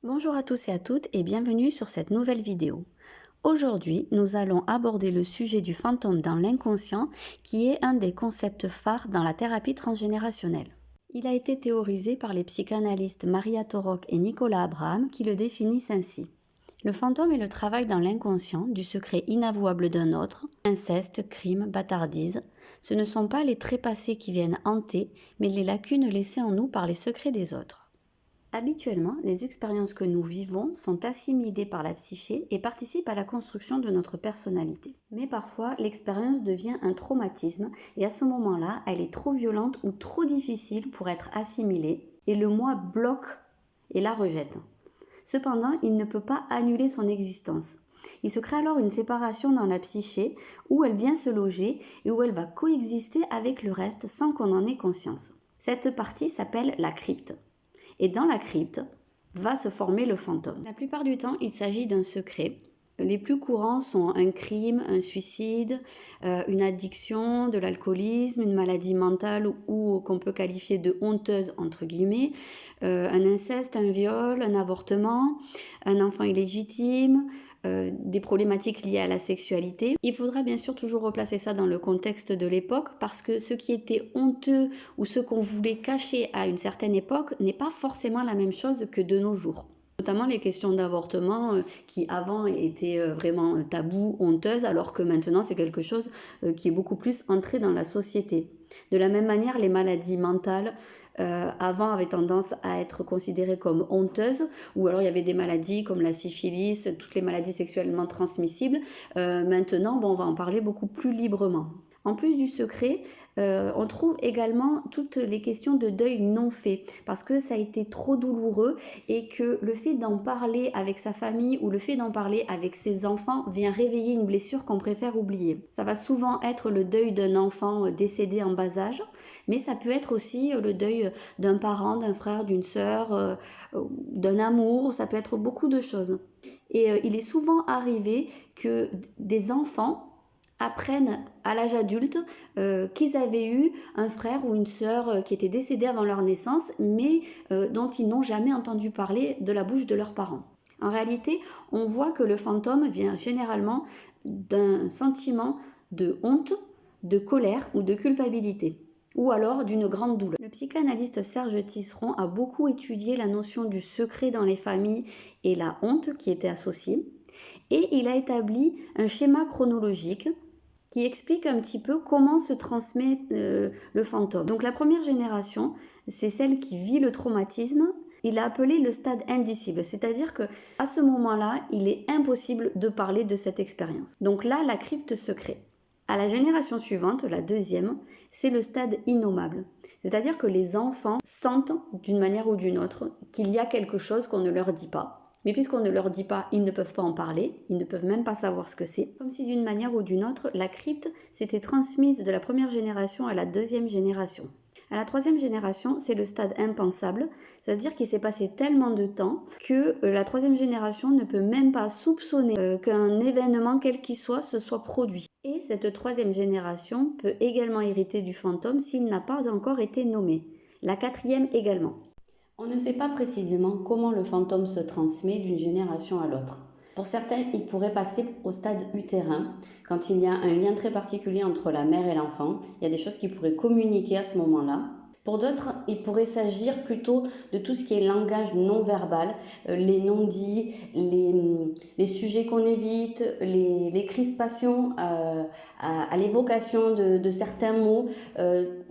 Bonjour à tous et à toutes et bienvenue sur cette nouvelle vidéo. Aujourd'hui, nous allons aborder le sujet du fantôme dans l'inconscient qui est un des concepts phares dans la thérapie transgénérationnelle. Il a été théorisé par les psychanalystes Maria Torok et Nicolas Abraham qui le définissent ainsi. Le fantôme est le travail dans l'inconscient du secret inavouable d'un autre, inceste, crime, bâtardise. Ce ne sont pas les trépassés qui viennent hanter, mais les lacunes laissées en nous par les secrets des autres. Habituellement, les expériences que nous vivons sont assimilées par la psyché et participent à la construction de notre personnalité. Mais parfois, l'expérience devient un traumatisme et à ce moment-là, elle est trop violente ou trop difficile pour être assimilée et le moi bloque et la rejette. Cependant, il ne peut pas annuler son existence. Il se crée alors une séparation dans la psyché où elle vient se loger et où elle va coexister avec le reste sans qu'on en ait conscience. Cette partie s'appelle la crypte. Et dans la crypte va se former le fantôme. La plupart du temps, il s'agit d'un secret. Les plus courants sont un crime, un suicide, une addiction, de l'alcoolisme, une maladie mentale ou qu'on peut qualifier de honteuse entre guillemets, un inceste, un viol, un avortement, un enfant illégitime, des problématiques liées à la sexualité. Il faudra bien sûr toujours replacer ça dans le contexte de l'époque parce que ce qui était honteux ou ce qu'on voulait cacher à une certaine époque n'est pas forcément la même chose que de nos jours. Notamment les questions d'avortement qui avant étaient vraiment tabous, honteuses, alors que maintenant c'est quelque chose qui est beaucoup plus entré dans la société. De la même manière, les maladies mentales avant avaient tendance à être considérées comme honteuses, ou alors il y avait des maladies comme la syphilis, toutes les maladies sexuellement transmissibles. Maintenant, on va en parler beaucoup plus librement. En plus du secret, on trouve également toutes les questions de deuil non fait, parce que ça a été trop douloureux et que le fait d'en parler avec sa famille ou le fait d'en parler avec ses enfants vient réveiller une blessure qu'on préfère oublier. Ça va souvent être le deuil d'un enfant décédé en bas âge, mais ça peut être aussi le deuil d'un parent, d'un frère, d'une sœur, d'un amour, ça peut être beaucoup de choses. Et il est souvent arrivé que des enfants apprennent à l'âge adulte qu'ils avaient eu un frère ou une sœur qui était décédé avant leur naissance, mais dont ils n'ont jamais entendu parler de la bouche de leurs parents. En réalité, on voit que le fantôme vient généralement d'un sentiment de honte, de colère ou de culpabilité, ou alors d'une grande douleur. Le psychanalyste Serge Tisseron a beaucoup étudié la notion du secret dans les familles et la honte qui était associée, et il a établi un schéma chronologique qui explique un petit peu comment se transmet le fantôme. Donc la première génération, c'est celle qui vit le traumatisme. Il a appelé le stade indicible, c'est-à-dire que à ce moment-là, il est impossible de parler de cette expérience. Donc là, la crypte se crée. À la génération suivante, la deuxième, c'est le stade innommable. C'est-à-dire que les enfants sentent d'une manière ou d'une autre qu'il y a quelque chose qu'on ne leur dit pas. Mais puisqu'on ne leur dit pas, ils ne peuvent pas en parler, ils ne peuvent même pas savoir ce que c'est. Comme si d'une manière ou d'une autre, la crypte s'était transmise de la première génération à la deuxième génération. À la troisième génération, c'est le stade impensable, c'est-à-dire qu'il s'est passé tellement de temps que la troisième génération ne peut même pas soupçonner qu'un événement quel qu'il soit se soit produit. Et cette troisième génération peut également hériter du fantôme s'il n'a pas encore été nommé. La quatrième également. On ne sait pas précisément comment le fantôme se transmet d'une génération à l'autre. Pour certains, il pourrait passer au stade utérin, quand il y a un lien très particulier entre la mère et l'enfant. Il y a des choses qui pourraient communiquer à ce moment-là. Pour d'autres, il pourrait s'agir plutôt de tout ce qui est langage non verbal, les non-dits, les sujets qu'on évite, les crispations à l'évocation de certains mots,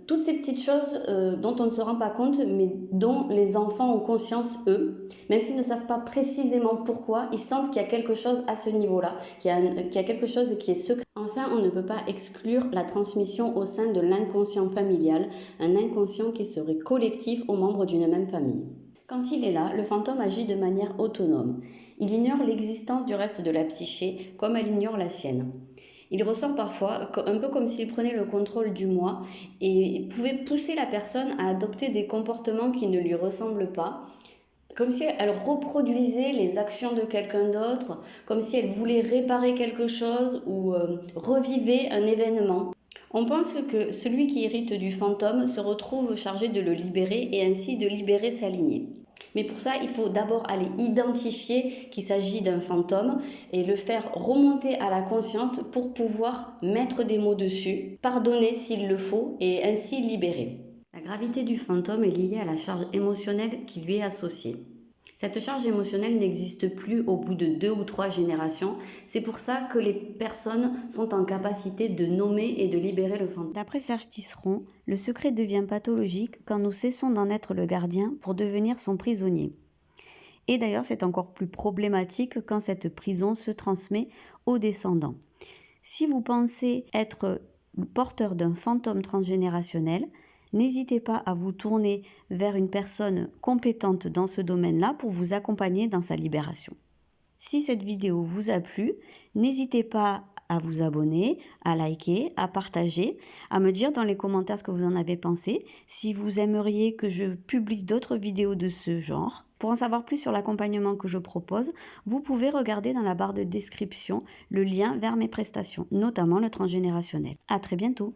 toutes ces petites choses dont on ne se rend pas compte, mais dont les enfants ont conscience, eux, même s'ils ne savent pas précisément pourquoi, ils sentent qu'il y a quelque chose à ce niveau-là, qu'il y a quelque chose qui est secret. Enfin, on ne peut pas exclure la transmission au sein de l'inconscient familial, un inconscient qui serait collectif aux membres d'une même famille. Quand il est là, le fantôme agit de manière autonome. Il ignore l'existence du reste de la psyché comme elle ignore la sienne. Il ressort parfois un peu comme s'il prenait le contrôle du moi et pouvait pousser la personne à adopter des comportements qui ne lui ressemblent pas, comme si elle reproduisait les actions de quelqu'un d'autre, comme si elle voulait réparer quelque chose ou revivait un événement. On pense que celui qui hérite du fantôme se retrouve chargé de le libérer et ainsi de libérer sa lignée. Mais pour ça, il faut d'abord aller identifier qu'il s'agit d'un fantôme et le faire remonter à la conscience pour pouvoir mettre des mots dessus, pardonner s'il le faut et ainsi libérer. La gravité du fantôme est liée à la charge émotionnelle qui lui est associée. Cette charge émotionnelle n'existe plus au bout de 2 ou 3 générations. C'est pour ça que les personnes sont en capacité de nommer et de libérer le fantôme. D'après Serge Tisseron, le secret devient pathologique quand nous cessons d'en être le gardien pour devenir son prisonnier. Et d'ailleurs, c'est encore plus problématique quand cette prison se transmet aux descendants. Si vous pensez être porteur d'un fantôme transgénérationnel, n'hésitez pas à vous tourner vers une personne compétente dans ce domaine-là pour vous accompagner dans sa libération. Si cette vidéo vous a plu, n'hésitez pas à vous abonner, à liker, à partager, à me dire dans les commentaires ce que vous en avez pensé, si vous aimeriez que je publie d'autres vidéos de ce genre. Pour en savoir plus sur l'accompagnement que je propose, vous pouvez regarder dans la barre de description le lien vers mes prestations, notamment le transgénérationnel. À très bientôt!